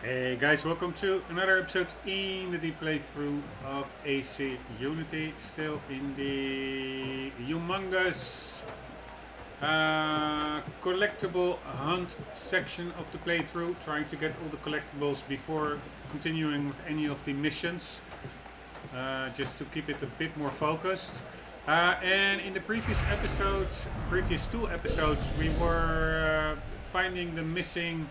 Hey guys, welcome to another episode in the deep playthrough of AC Unity. Still in the humongous collectible hunt section of the playthrough, trying to get all the collectibles before continuing with any of the missions, just to keep it a bit more focused. And in the previous two episodes, we were finding the missing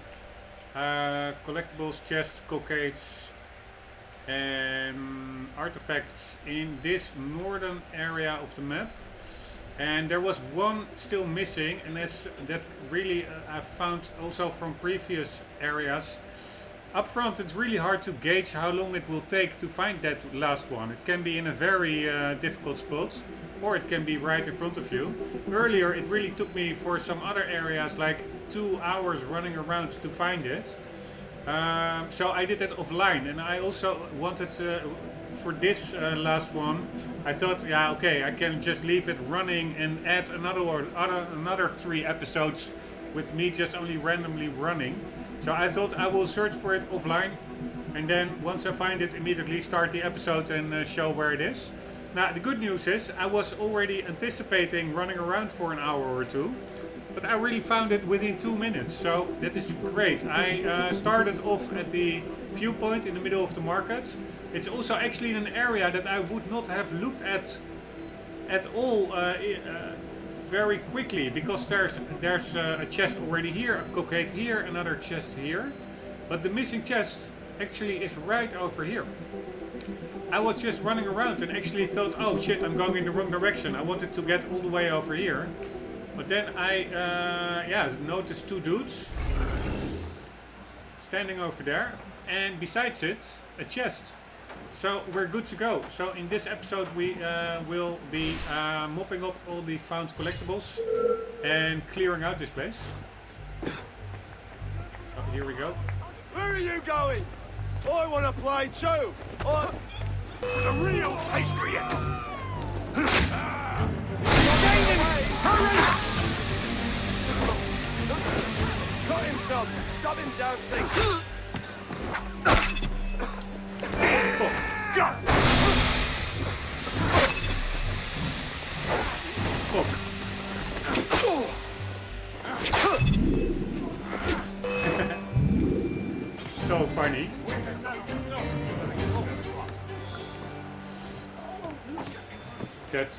collectibles, chests, cockades and artifacts in this northern area of the map, and there was one still missing, and that really I found also from previous areas. Up front it's really hard to gauge how long it will take to find that last one. It can be in a very difficult spot, or it can be right in front of you. Earlier it really took me for some other areas like 2 hours running around to find it. So I did that offline, and I also wanted for this last one, I thought, yeah, okay, I can just leave it running and add another 3 episodes with me just only randomly running. So I thought I will search for it offline, and then once I find it, immediately start the episode and show where it is. Now the good news is I was already anticipating running around for an hour or two, but I really found it within 2 minutes, so that is great. I started off at the viewpoint in the middle of the market. It's also actually in an area that I would not have looked at all very quickly, because there's a chest already here, a cockade here, another chest here, but the missing chest actually is right over here. I was just running around and actually thought, oh shit, I'm going in the wrong direction. I wanted to get all the way over here. But then I noticed 2 dudes standing over there, and besides it, a chest. So we're good to go. So in this episode we will be mopping up all the found collectibles and clearing out this place. So here we go. Where are you going? I want to play too. The real patriots. Hurry! Got him, son. Stop him dancing. Go! So funny. That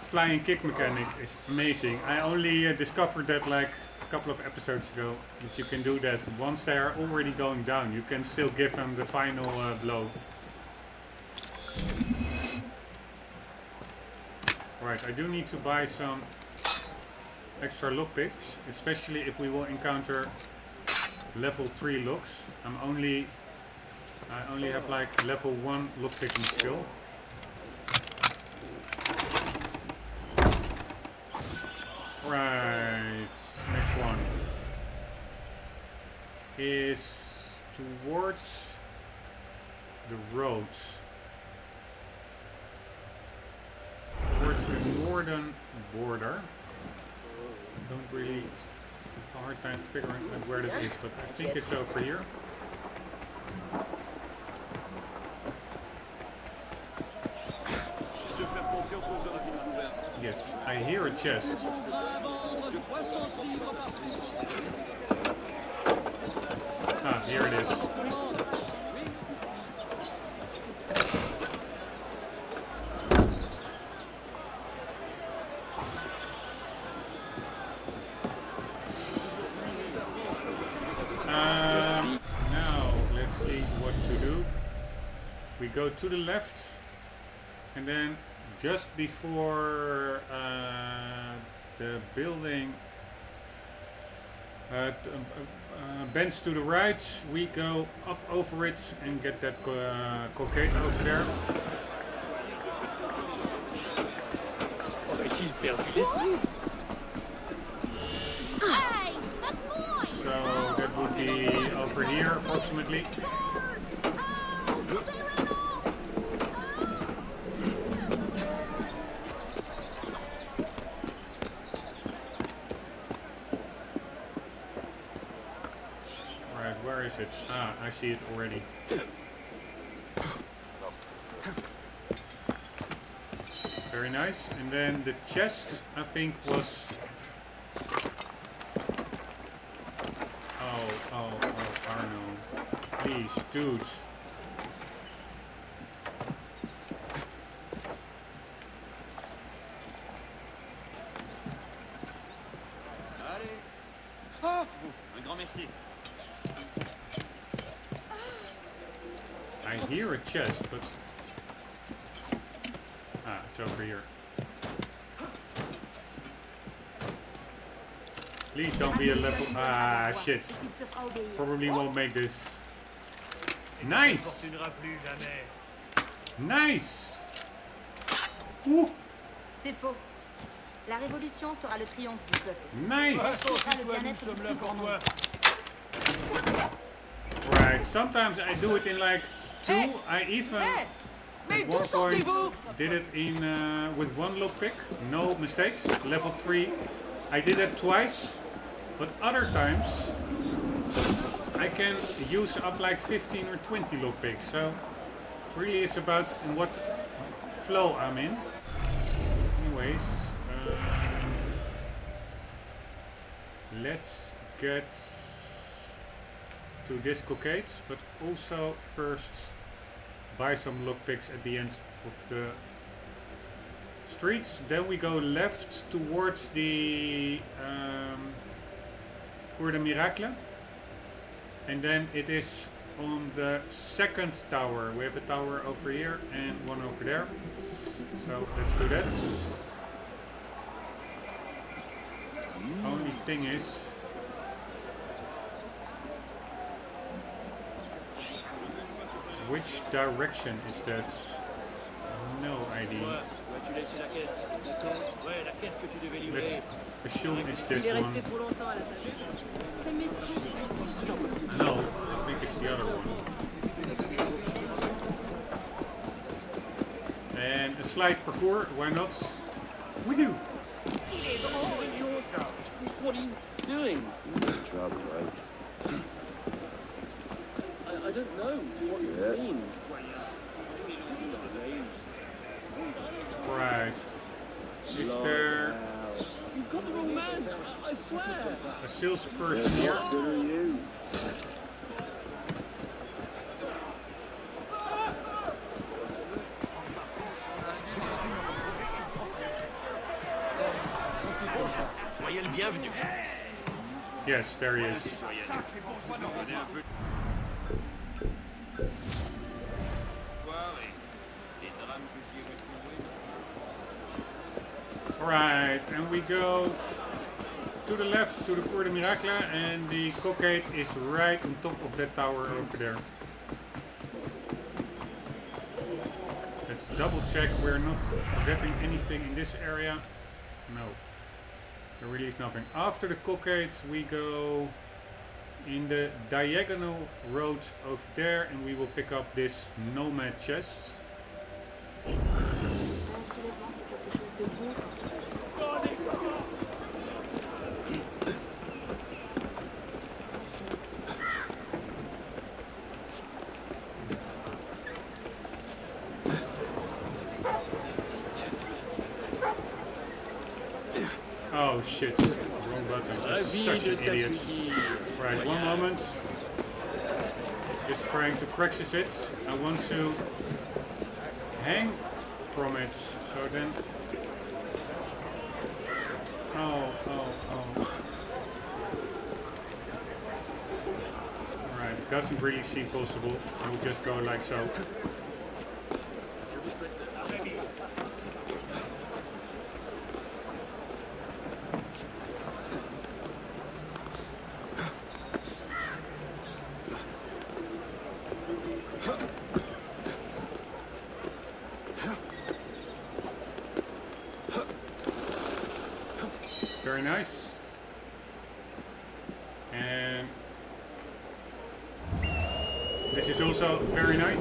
flying kick mechanic is amazing. I only discovered that like a couple of episodes ago, that you can do that once they are already going down. You can still give them the final blow. Right, I do need to buy some extra lockpicks, especially if we will encounter level 3 locks. I only have like level 1 lockpicking skill. Right, next one is towards the road, towards the northern border. I don't really have a hard time figuring out where that is, but I think it's over here. Yes, I hear a chest. Ah, here it is. Now, let's see what to do. We go to the left, and then just before the building bends to the right, we go up over it and get that cockade over there. So that would be over here approximately. where is it? Ah, I see it already. Very nice. And then the chest, I think, was... Oh, Arno. Please, dude. Ah, un grand merci. I hear a chest, but... Ah, it's over here. Please don't be a level... Ah, shit. Probably won't make this. Nice! Nice! Ouh. C'est faux. La révolution sera le triomphe du peuple. Nice! Ce sera le bien-être du plus grand nombre. Right, sometimes I do it in like 2. I even at one point did it in with 1 lockpick, no mistakes. Level 3, I did it twice, but other times I can use up like 15 or 20 lockpicks. So it really is about in what flow I'm in. Anyways, let's get to this Cockades, but also first buy some lockpicks at the end of the streets. Then we go left towards the Cour de Miracle, and then it is on the second tower. We have a tower over here and one over there, so let's do that. Only thing is, which direction is that? No idea. Let's assume it's this one. No, I think it's the other one. And a slight parkour, why not? We do! What are you doing? Job, right? I don't know what you mean. Right. Is there You've got the wrong man, I swear. a salesperson here? Good are you? Soyez le bienvenu. Yes, there he is. Alright, and we go to the left to the Cour de Miracle, and the Cockade is right on top of that tower over there. Let's double check we're not forgetting anything in this area. No, there really is nothing. After the Cockade we go in the diagonal road over there, and we will pick up this nomad chest. Oh shit, wrong button. I'm such an idiot. Right, one moment. Just trying to practice it. I want to hang from it, so then... Oh. Alright, it doesn't really seem possible. I will just go like so. Very nice. And this is also very nice.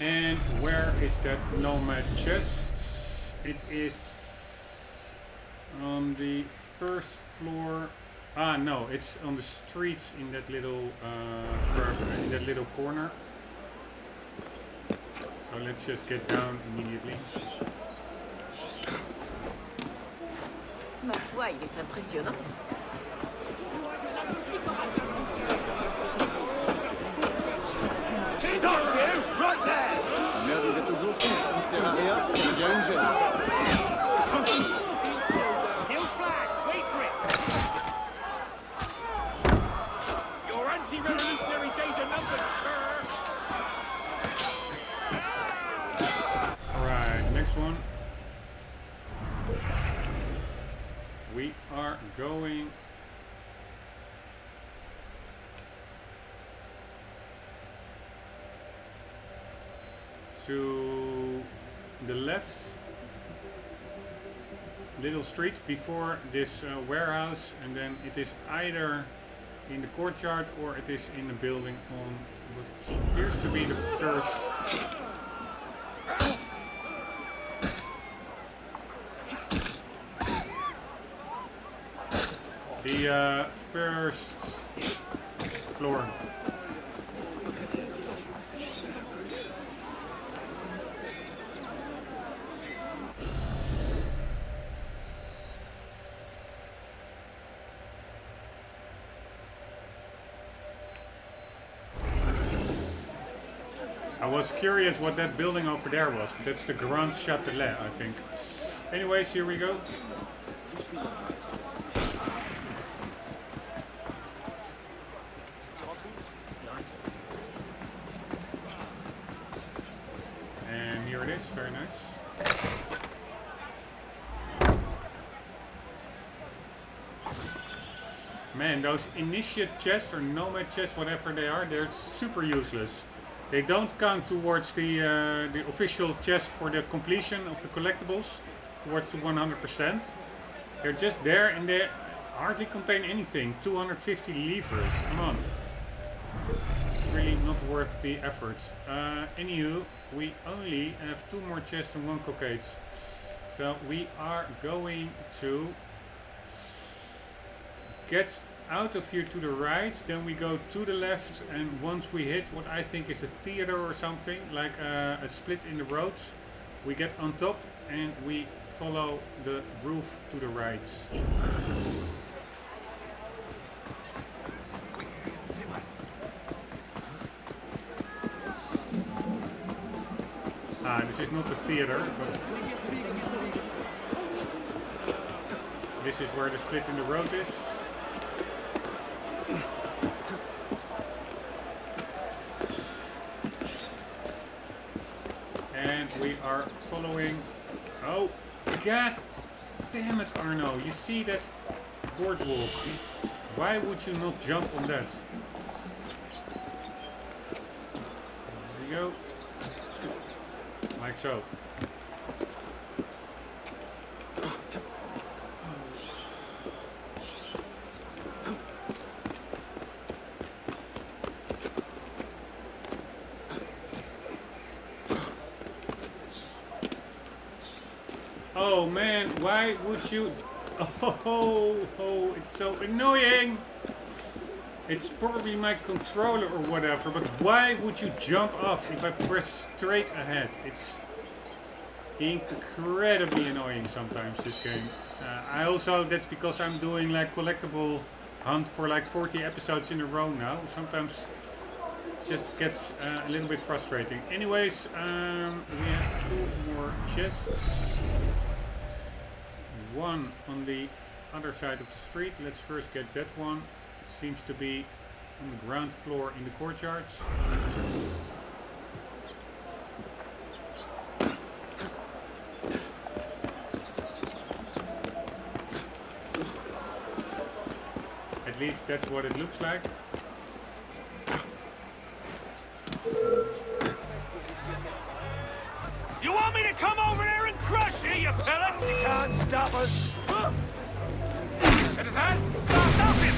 And where is that nomad chest? It is on the first floor. Ah, no, it's on the street in that little corner. So let's just get down immediately. Ma foi, il est impressionnant. Stop you! Right there! Ma mère disait toujours qu'il ne sert à rien, il y a une gêne. Hill flag! Wait for it! Your anti-revolutionary days are numbered, sir! Alright, next one. We are going to the left, little street before this warehouse, and then it is either in the courtyard or it is in the building on what appears to be the first. The first floor. I was curious what that building over there was, but that's the Grand Châtelet, I think. Anyways, here we go. And here it is, very nice. Man, those initiate chests or nomad chests, whatever they are, they're super useless. They don't count towards the official chest for the completion of the collectibles, towards the 100%. They're just there and they hardly contain anything. 250 levers, come on. It's really not worth the effort. Anywho, we only have 2 more chests and 1 Cockades. So we are going to get out of here to the right, then we go to the left, and once we hit what I think is a theater or something, like a split in the road, we get on top and we follow the roof to the right. Ah, this is not the theater, but this is where the split in the road is. And we are following. Oh, god damn it, Arno. You see that boardwalk? Why would you not jump on that? There we go. Like so. Oh man, why would you? Oh, it's so annoying. It's probably my controller or whatever, but why would you jump off if I press straight ahead? It's incredibly annoying sometimes, this game. I also, that's because I'm doing like collectible hunt for like 40 episodes in a row now. Sometimes it just gets a little bit frustrating. Anyways, we have 2 more chests. One on the other side of the street. Let's first get that one. It seems to be on the ground floor in the courtyard. At least that's what it looks like. You want me to come over there and crush you, you pellet? You can't stop us. At his hand? Stop him!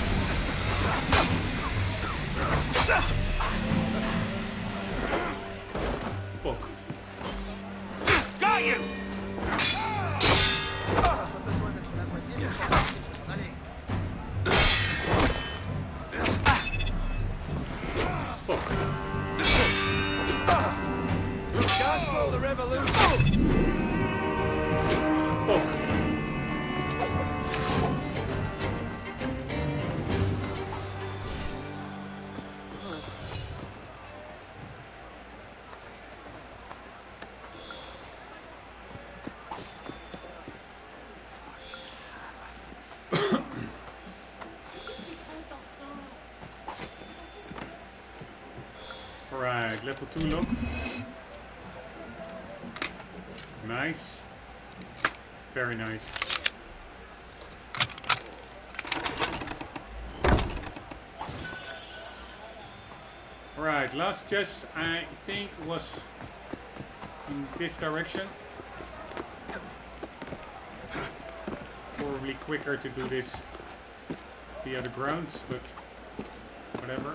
Fuck. level 2 lock. Nice. Very nice. Alright, last chest I think was in this direction. Probably quicker to do this via the ground, but whatever.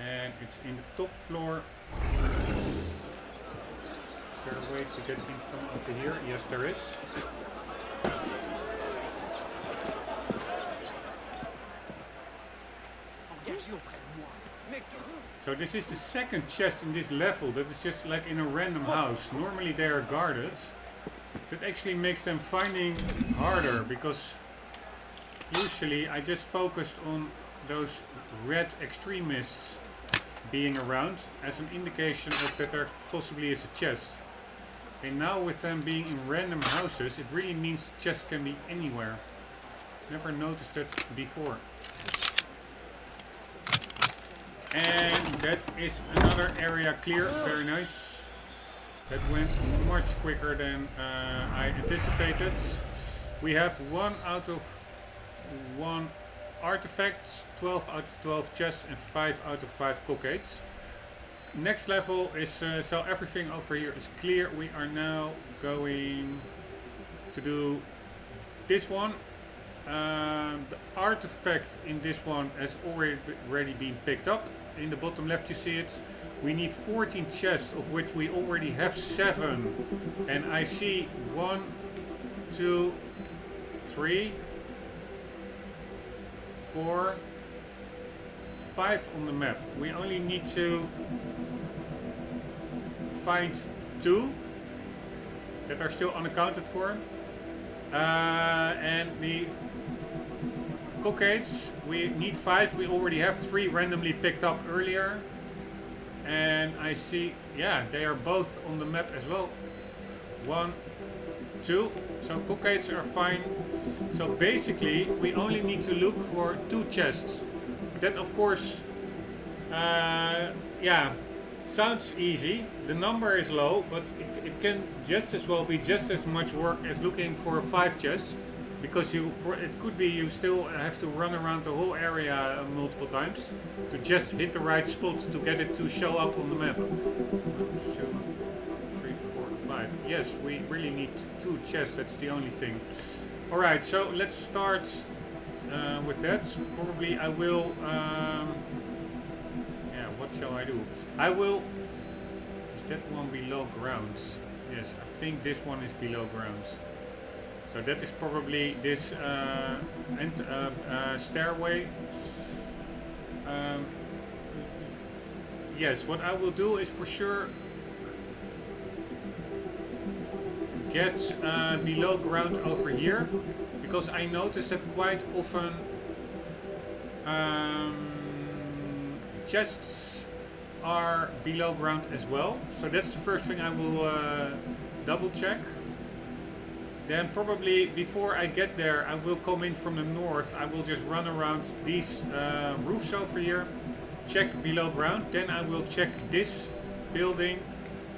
And it's in the top floor. Is there a way to get in from over here? Yes, there is. So this is the second chest in this level that is just like in a random house. Normally they are guarded. That actually makes them finding harder, because usually I just focused on those red extremists being around as an indication of that there possibly is a chest. And now with them being in random houses, it really means the chest can be anywhere. Never noticed that before. And that is another area clear. Very nice. That went much quicker than I anticipated. We have 1 out of 1 artifacts, 12 out of 12 chests, and 5 out of 5 cockades. Next level is so everything over here is clear. We are now going to do this one. The artifact in this one has already been picked up. In the bottom left you see it. We need 14 chests, of which we already have 7. And I see 1, 2, 3, 4, 5 on the map. We only need to find 2 that are still unaccounted for. And the Cockades, we need 5. We already have 3 randomly picked up earlier. And I see, yeah, they are both on the map as well. 1, 2. So Cockades are fine. So basically, we only need to look for 2 chests. That, of course, yeah, sounds easy. The number is low, but it can just as well be just as much work as looking for 5 chests. Because it could be you still have to run around the whole area multiple times to just hit the right spot to get it to show up on the map. 1, 2, 3, 4, 5. Yes, we really need 2 chests, that's the only thing. Alright, so let's start with that. Probably I will, yeah, what shall I do? I will, is that one below ground? Yes, I think this one is below ground. So that is probably this stairway. Yes, what I will do is for sure get below ground over here, because I notice that quite often chests are below ground as well. So that's the first thing I will double check. Then probably before I get there, I will come in from the north. I will just run around these roofs over here, check below ground. Then I will check this building.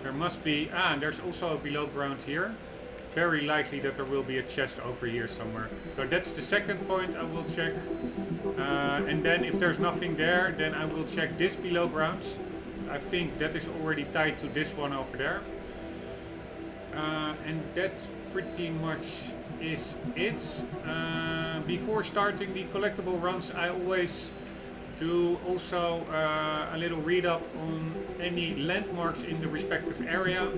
There must be, there's also a below ground here. Very likely that there will be a chest over here somewhere. So that's the second point I will check. And then if there's nothing there, then I will check this below ground. I think that is already tied to this one over there. And that's pretty much is it. Before starting the collectible runs, I always do also a little read up on any landmarks in the respective area,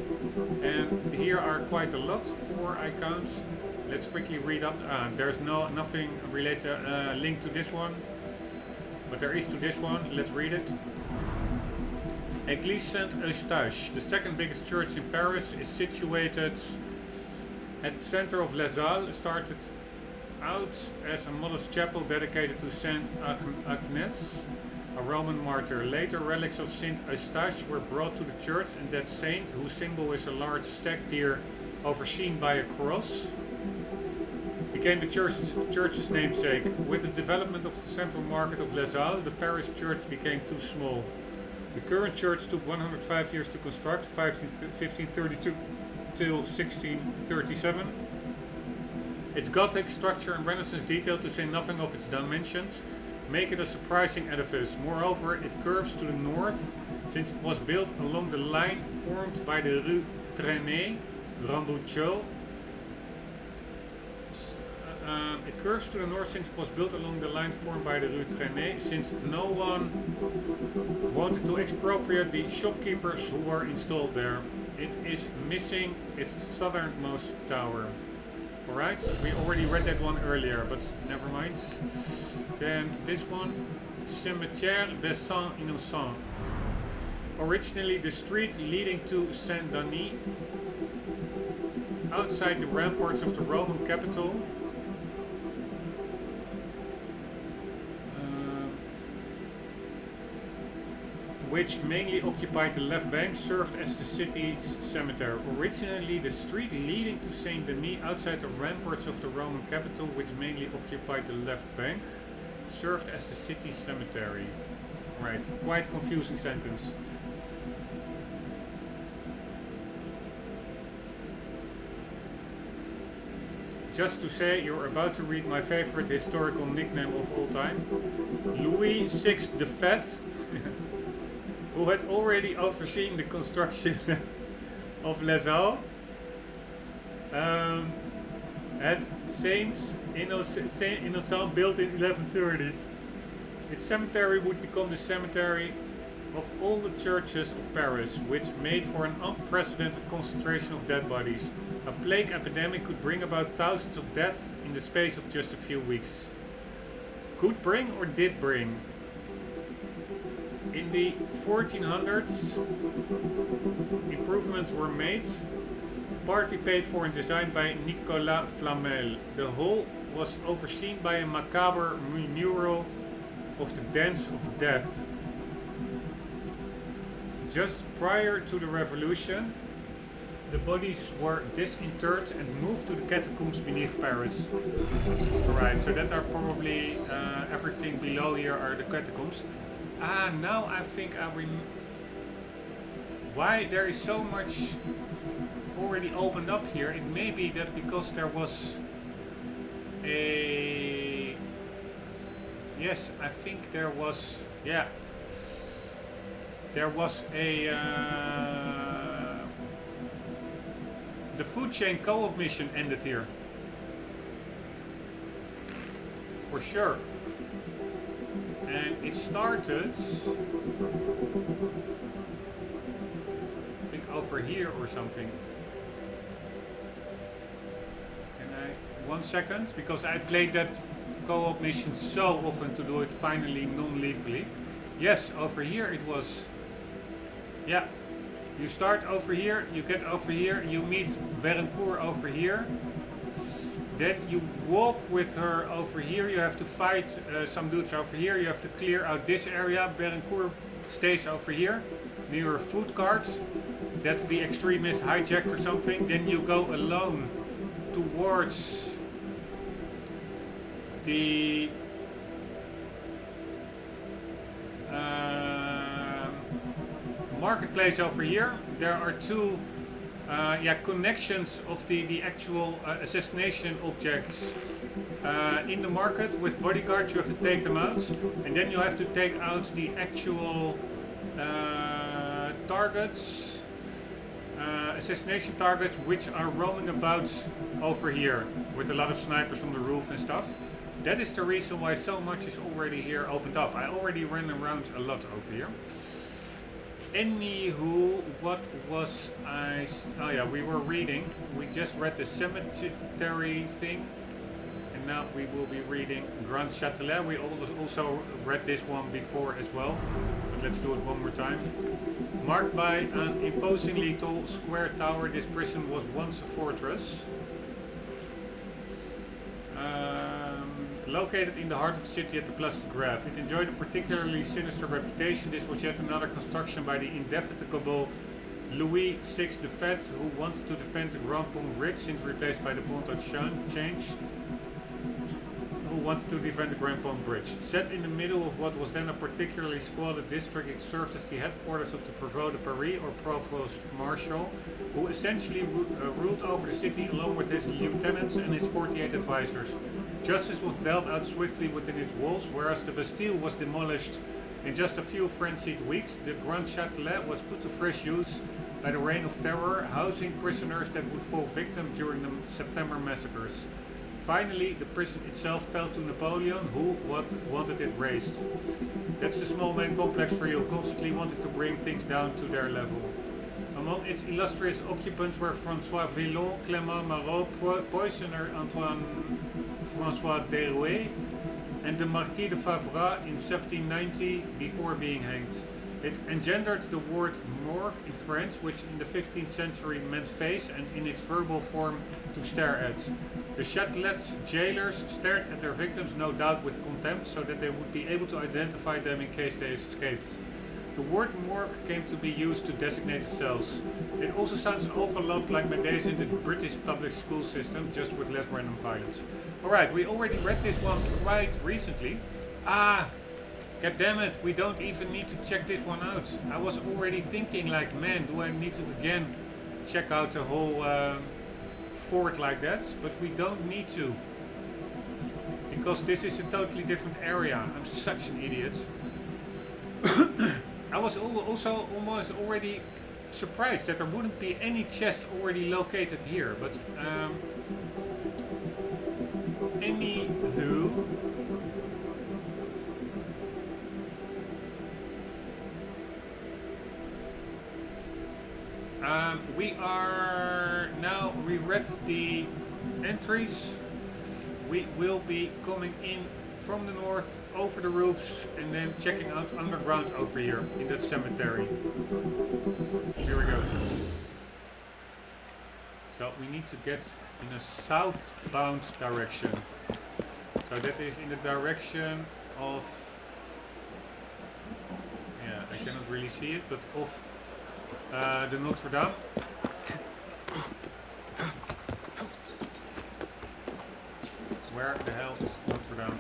and here are quite a lot, 4 icons. Let's quickly read up. There's nothing related linked to this one, but there is to this one. Let's read it. Église Saint-Eustache, the second biggest church in Paris, is situated at the center of Les Halles. Started out as a modest chapel dedicated to Saint Agnes, a Roman martyr. Later relics of Saint Eustache were brought to the church, and that saint, whose symbol is a large stag deer overseen by a cross, became the church's namesake. With the development of the central market of Les Halles, the parish church became too small. The current church took 105 years to construct, 1532 till 1637. Its Gothic structure and Renaissance detail, to say nothing of its dimensions, make it a surprising edifice. Moreover, it curves to the north, since it was built along the line formed by the Rue Traînée, Rombbb. It curves to the north since it was built along the line formed by the Rue Traînée, since no one wanted to expropriate the shopkeepers who were installed there. It is missing its southernmost tower. Alright, we already read that one earlier, but never mind. Then this one, Cimetière des Saints Innocents. Originally the street leading to Saint-Denis, outside the ramparts of the Roman capital. Which mainly occupied the left bank, served as the city's cemetery. Originally the street leading to Saint-Denis, outside the ramparts of the Roman capital, which mainly occupied the left bank, served as the city's cemetery. Right, quite confusing sentence. Just to say, you're about to read my favorite historical nickname of all time. Louis VI the Fat, who had already overseen the construction of Les Halles, had Saint Innocent built in 1130. Its cemetery would become the cemetery of all the churches of Paris, which made for an unprecedented concentration of dead bodies. A plague epidemic could bring about thousands of deaths in the space of just a few weeks. Could bring or did bring? In the 1400s, improvements were made, partly paid for and designed by Nicolas Flamel. The whole was overseen by a macabre mural of the Dance of Death. Just prior to the revolution, the bodies were disinterred and moved to the catacombs beneath Paris. Alright, so that are probably everything below here are the catacombs. Now I think I why there is so much already opened up here. It may be that because there was a... Yes, I think there was... Yeah. There was a... the food chain co-op mission ended here. For sure. And it started, I think over here or something. Can I, 1 second, because I played that co-op mission so often to do it finally non-lethally. Yes, over here it was, yeah. You start over here, you get over here, you meet Berencourt over here. Then you walk with her over here, you have to fight some dudes over here, you have to clear out this area. Berencourt stays over here, near a food cart, that the extremist hijacked or something. Then you go alone towards the marketplace over here. There are two connections of the actual assassination objects in the market with bodyguards. You have to take them out, and then you have to take out the actual targets, assassination targets, which are roaming about over here with a lot of snipers on the roof and stuff. That is the reason why so much is already here opened up. I already ran around a lot over here. Anywho, what was I... Oh yeah, we were reading. We just read the cemetery thing. And now we will be reading Grand Châtelet. We also read this one before as well. But let's do it one more time. Marked by an imposingly tall square tower, this prison was once a fortress. Located in the heart of the city at the Place de Grève. It enjoyed a particularly sinister reputation. This was yet another construction by the indefatigable Louis VI the Fat, who wanted to defend the Grand Pont Bridge, since replaced by the Pont au Change. wanted to defend the Grand Pont Bridge. Set in the middle of what was then a particularly squalid district, it served as the headquarters of the Ventre de Paris, or Provost Marshal, who essentially ruled over the city along with his lieutenants and his 48 advisors. Justice was dealt out swiftly within its walls, whereas the Bastille was demolished in just a few frenzied weeks. The Grand Châtelet was put to fresh use by the Reign of Terror, housing prisoners that would fall victim during the September massacres. Finally, the prison itself fell to Napoleon, who wanted it razed. That's the small man complex for you, constantly wanted to bring things down to their level. Among its illustrious occupants were François Villon, Clément Marot, poisoner Antoine François Derouet, and the Marquis de Favras in 1790 before being hanged. It engendered the word morgue in French, which in the 15th century meant face, and in its verbal form to stare at. The Châtelet's jailers stared at their victims, no doubt with contempt, so that they would be able to identify them in case they escaped. The word morgue came to be used to designate cells. It also sounds an awful lot like my days in the British public school system, just with less random violence. Alright, we already read this one quite recently. God damn it, we don't even need to check this one out. I was already thinking like, man, do I need to again check out the whole fort like that? But we don't need to. Because this is a totally different area. I'm such an idiot. I was also almost already surprised that there wouldn't be any chest already located here. But anywho. We read the entries. We will be coming in from the north, over the roofs, and then checking out underground over here in that cemetery. Here we go. So we need to get in a southbound direction. So that is in the direction of, yeah, I cannot really see it, but of the Notre Dame. Where the hell is Notre Dame?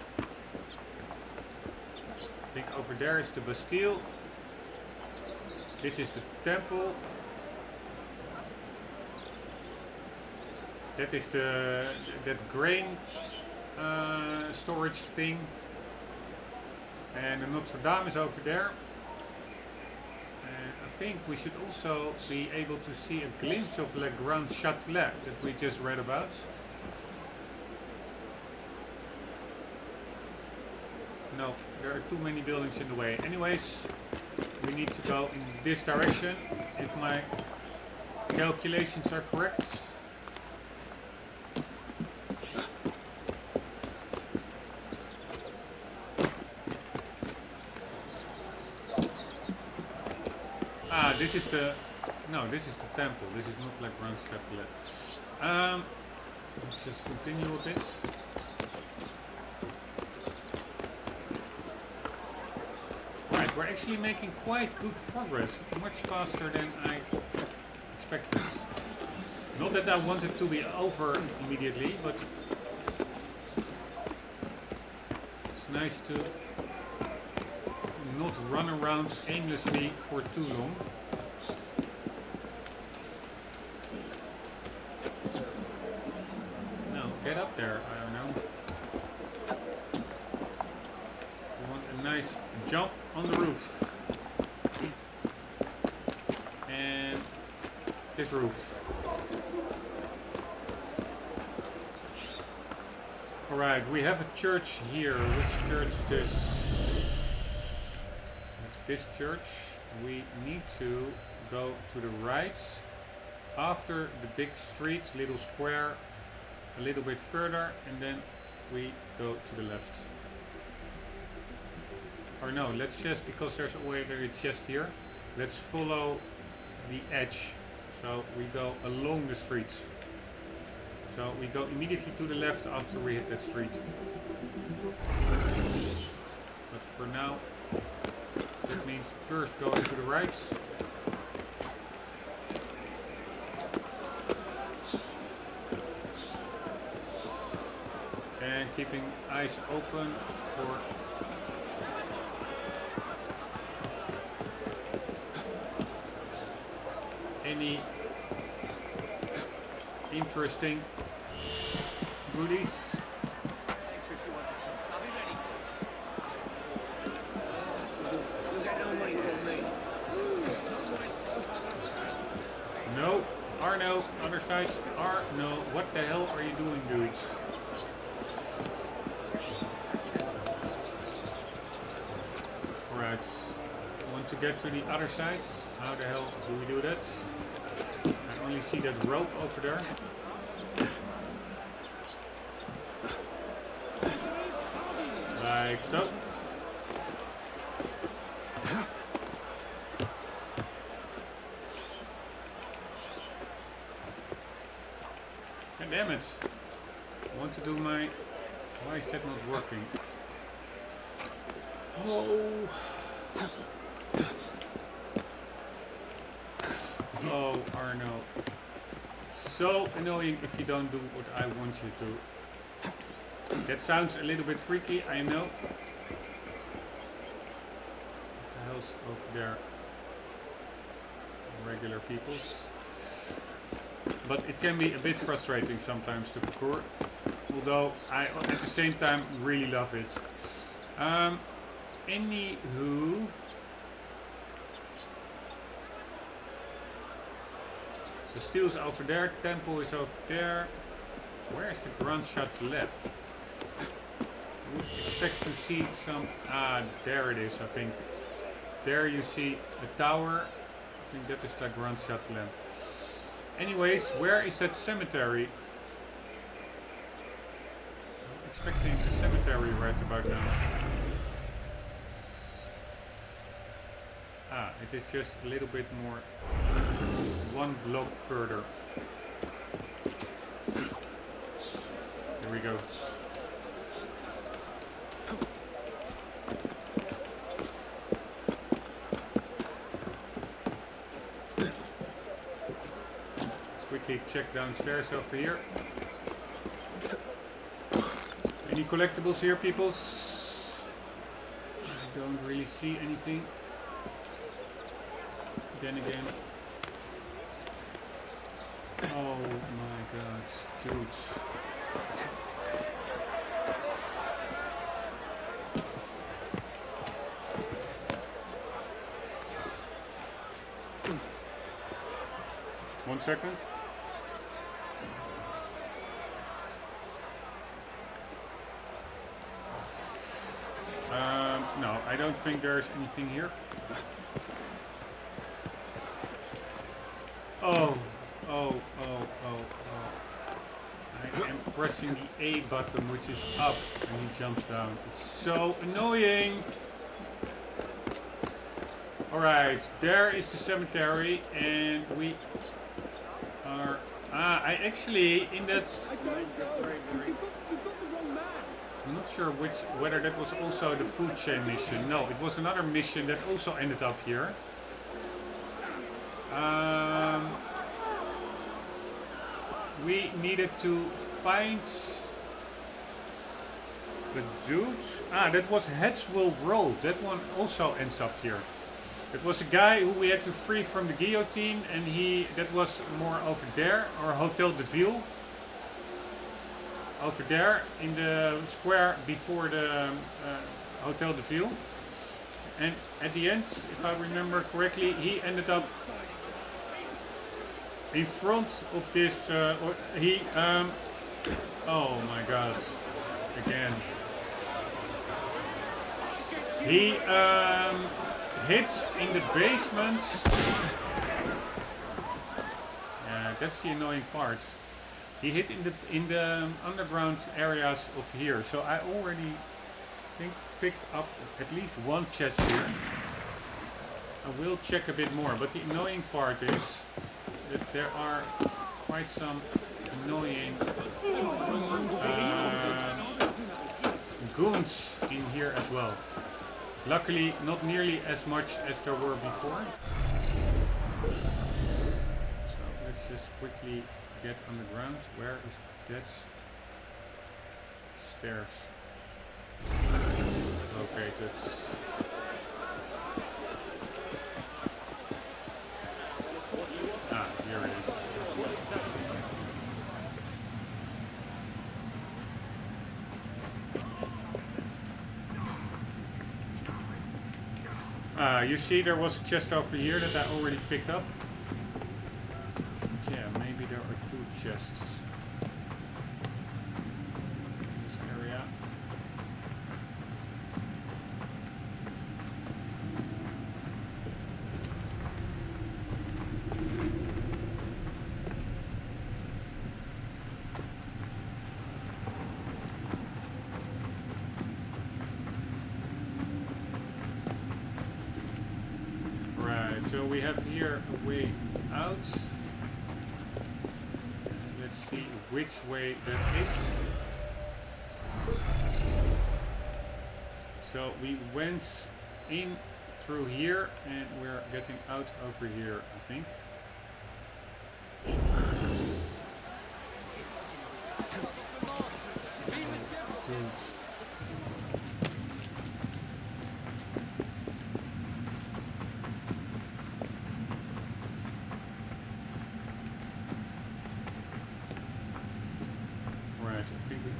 I think over there is the Bastille. This is the temple. That is that grain storage thing. And the Notre Dame is over there. And I think we should also be able to see a glimpse of Le Grand Châtelet that we just read about. No, there are too many buildings in the way. Anyways, we need to go in this direction, if my calculations are correct. This is the... No, this is the temple. This is not like Grand Châtelet. Let's just continue a bit. Right, we're actually making quite good progress. Much faster than I expected. Not that I want it to be over immediately, but... it's nice to not run around aimlessly for too long. No, get up there, I don't know. We want a nice jump on the roof. And this roof. Alright, we have a church here. Which church is this? This church. We need to go to the right after the big street, little square, a little bit further, and then we go to the left. Or no, let's just, because there's already a chest here, let's follow the edge. So we go along the street. So we go immediately to the left after we hit that street. But for now, that means first going to the right. And keeping eyes open for any interesting goodies. No, Arno, other sides. Arno, what the hell are you doing, dudes? Alright, want to get to the other sides? How the hell do we do that? I only see that rope over there. Like so. God damn it. I want to do my... Why is that not working? Oh. Oh, Arno. So annoying if you don't do what I want you to. That sounds a little bit freaky, I know. What the hell's over there? Regular peoples. But it can be a bit frustrating sometimes to parkour. Although I at the same time really love it. Anywho. The steel's over there, temple is over there. Where's the gunshot lab? I would expect to see some... Ah, there it is, I think. There you see a tower. I think that is the gunshot lab. Anyways, where is that cemetery? I'm expecting a cemetery right about now. Ah, it is just a little bit more... one block further. Here we go. Let's quickly check downstairs over here. Any collectibles here, peoples? I don't really see anything. Then again. Oh my god, dudes. One second. No, I don't think there's anything here. Oh. I am pressing the A button, which is up, and he jumps down. It's so annoying! Alright, there is the cemetery, and we are... Ah, I actually, in that... I'm not sure whether that was also the food chain mission. No, it was another mission that also ended up here. We needed to find the dudes. Ah, that was Heads Will Roll. That one also ends up here. It was a guy who we had to free from the guillotine, and that was more over there, or Hotel de Ville. Over there in the square before the Hotel de Ville. And at the end, if I remember correctly, he ended up in front of this, oh my god, again. He hit in the basement. Yeah, that's the annoying part. He hit in the underground areas of here. So I already think picked up at least one chest here. I will check a bit more, but the annoying part is that there are quite some annoying goons in here as well. Luckily, not nearly as much as there were before. So let's just quickly get on the ground. Where is that stairs located? Ah, here it is. You see there was a chest over here that I already picked up. Yeah, maybe there are 2 chests in this area. So we have here a way out. Let's see which way that is. So we went in through here and we're getting out over here, I think.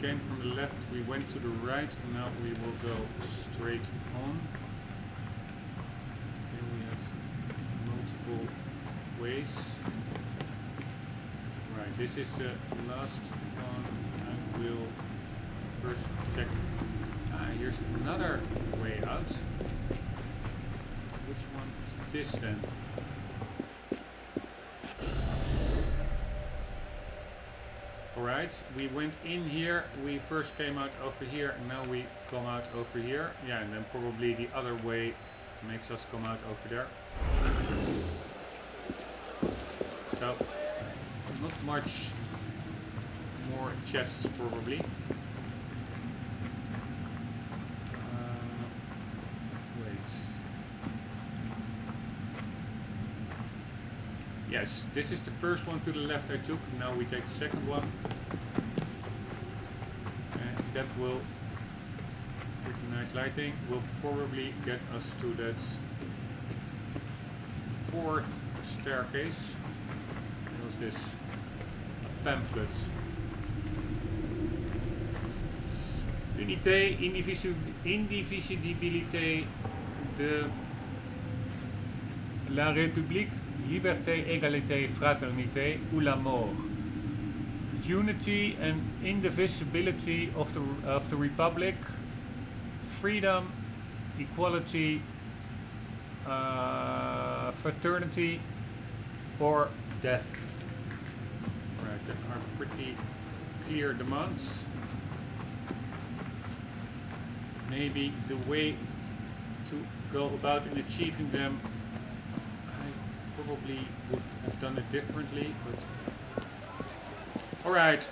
Came from the left, we went to the right, and now we will go straight on. Here we have multiple ways. Right, this is the last one. I will first check. Here's another way out. Which one is this then? Alright, we went in here, we first came out over here, and now we come out over here. Yeah, and then probably the other way makes us come out over there. So, not much more chests probably. Wait. Yes, this is the first one to the left I took. Now we take the second one. And that will, pretty nice lighting, will probably get us to that 4th staircase. What's this? A pamphlet. Unité, indivisibilité de la République, liberté, égalité, fraternité, ou la mort. Unity and indivisibility of the Republic, freedom, equality, fraternity, or death. Right, that are pretty clear demands. Maybe the way to go about in achieving them, I probably would have done it differently, but alright,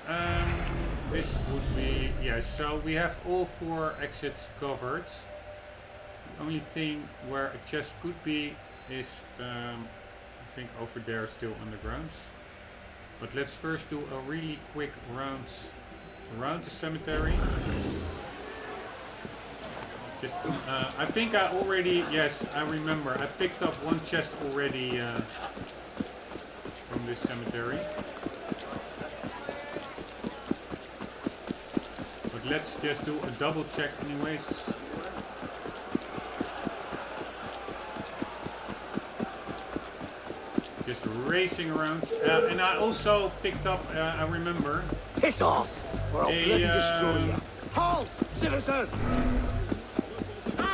this would be, yes, so we have all 4 exits covered. The only thing where a chest could be is, I think over there still underground. But let's first do a really quick round around the cemetery. Just, I think I already, yes, I remember, I picked up 1 chest already from this cemetery. But let's just do a double check anyways. Just racing around. And I also picked up, I remember. Piss off, or I'll bloody destroy you. Halt, citizen!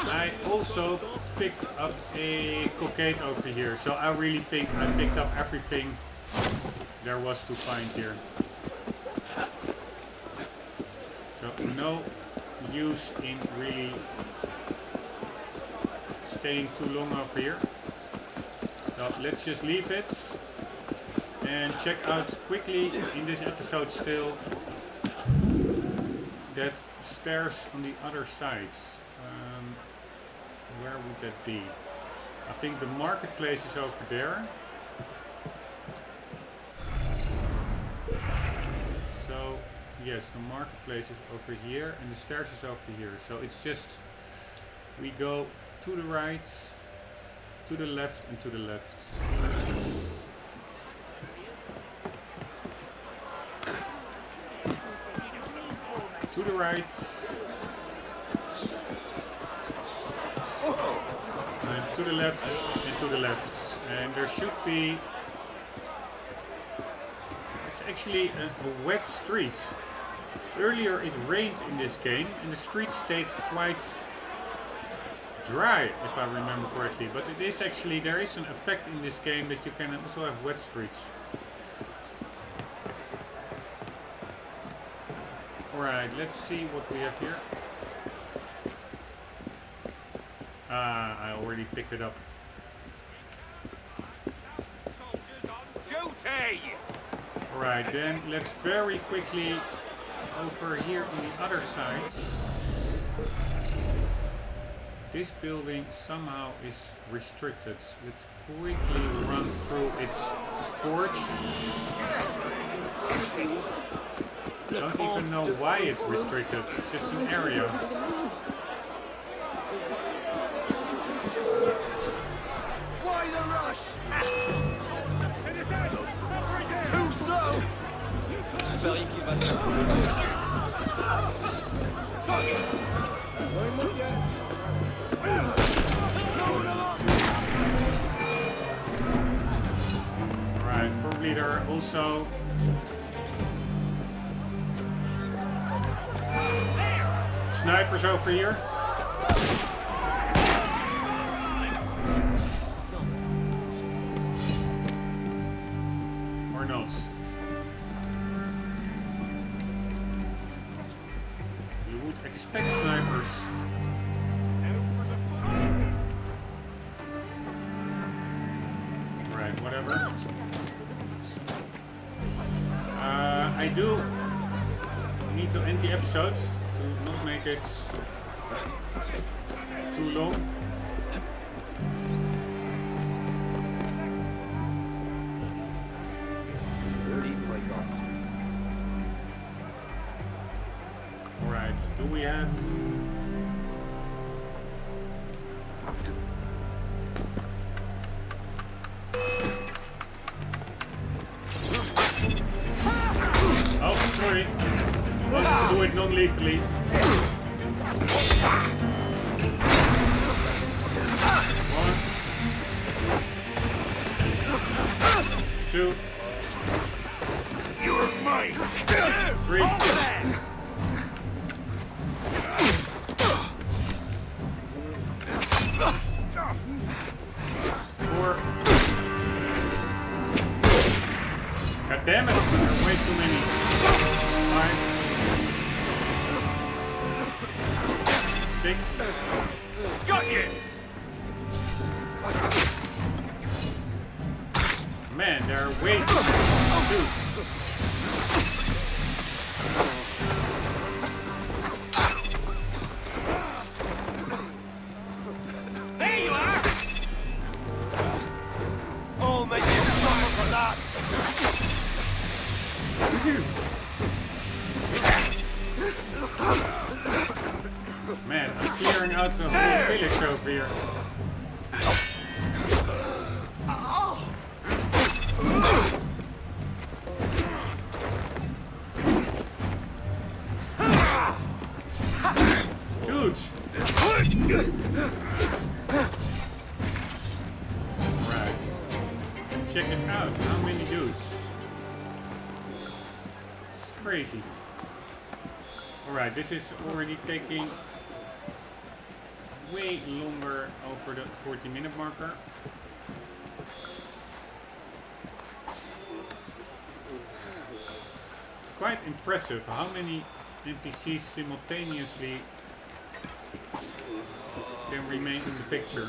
I also picked up a cockade over here, so I really think I picked up everything there was to find here. So no use in really staying too long over here. So let's just leave it and check out quickly in this episode still that stairs on the other side. Where would that be? I think the marketplace is over there. So yes, the marketplace is over here and the stairs is over here. So it's just, we go to the right, to the left and to the left. To the right. And to the left and to the left. And there should be, it's actually a wet street. Earlier it rained in this game and the street stayed quite dry, if I remember correctly. But it is actually, there is an effect in this game that you can also have wet streets. Alright, let's see what we have here. I already picked it up. Alright, then let's very quickly over here on the other side. This building somehow is restricted. Let's quickly run through its porch. Don't even know why it's restricted. It's just an area. Why the rush? Too slow. Right, probably there are also snipers over here. Or not. You would expect snipers. Right, whatever. I do need to end the episode to not make it too long. Alright, do we have... Oh, sorry. I wanted to do it non-lethally. One. Two. You're mine. Three. Four. God damn it, there are way too many. 5. 6. Got you. Man, there are way too many dudes. There you are. Oh, make you suffer for that. Man, I'm clearing out the whole village over here. Dudes! Right. Check it out. How many dudes? It's crazy. Alright, this is already taking way longer over the 40-minute marker. It's quite impressive how many NPCs simultaneously can remain in the picture.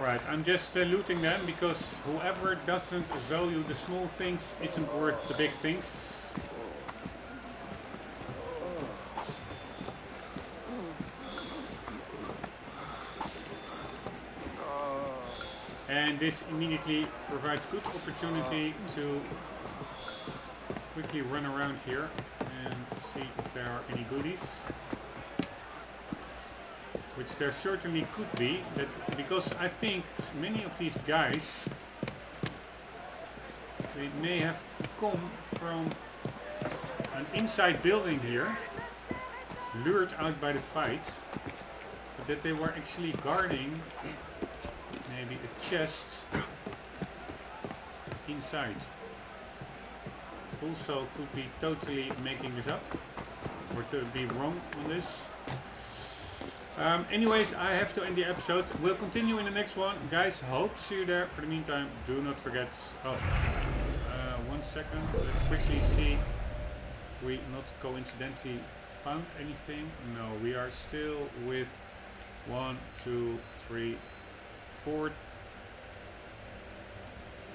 Right, I'm just looting them because whoever doesn't value the small things isn't worth the big things. And this immediately provides good opportunity to quickly run around here and see if there are any goodies. Which there certainly could be, because I think many of these guys, they may have come from an inside building here, lured out by the fight, but that they were actually guarding maybe a chest inside. Also could be totally making this up, or to be wrong on this. Anyways, I have to end the episode. We'll continue in the next one. Guys, hope to see you there. For the meantime, do not forget... Oh, 1 second. Let's quickly see if we not coincidentally found anything. No, we are still with 1, 2, 3, 4,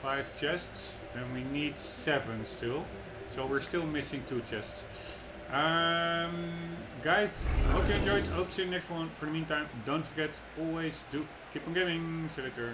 5 chests. And we need 7 still. So we're still missing 2 chests. Guys, hope you enjoyed. Hope to see you next one. For the meantime, don't forget, always do keep on gaming. See you later.